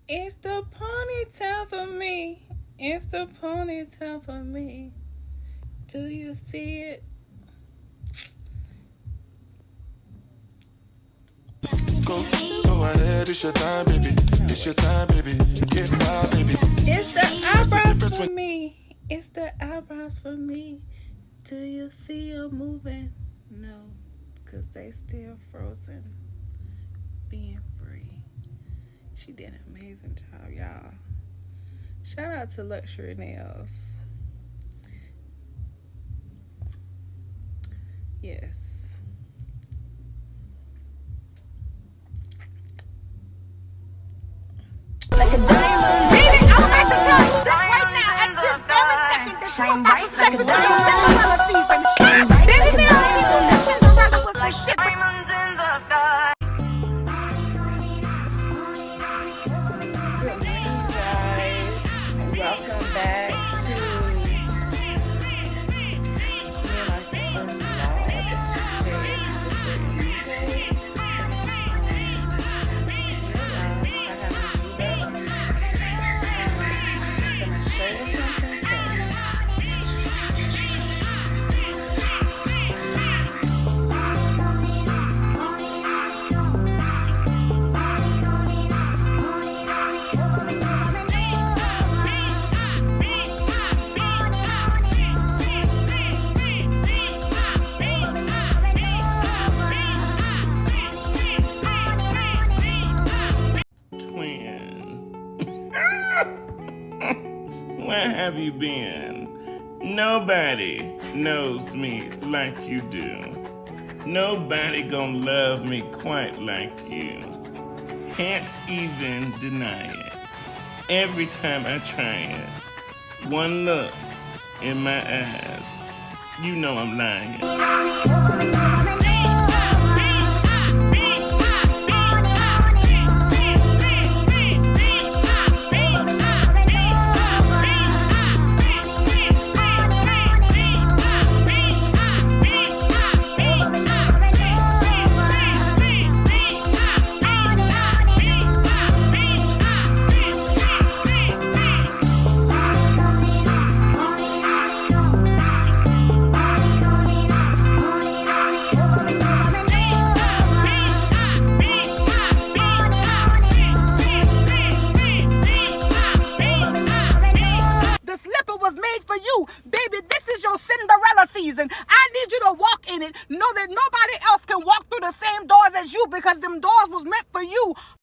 It's the ponytail for me. It's the ponytail for me. Do you see it? Go ahead, it's your time, baby. It's your time, baby. Get my baby. It's the eyebrows for me. It's the eyebrows for me. Do you see you moving? No, because they still frozen. Being free. She did an amazing job, y'all. Shout out to Luxury Nails. Yes. Like a diamond. Baby, I'm about to tell you this right now. At this very second, that shine bright like a diamond. Cinderella season. Shine bright like a diamond. Cinderella was the shit. Diamonds in the sky. Good morning, guys. Welcome back to me and my sister vlog. Today's sister Tuesday. Where have you been? Nobody knows me like you do. Nobody gonna love me quite like you. Can't even deny it. Every time I try it, one look in my eyes, you know I'm lying.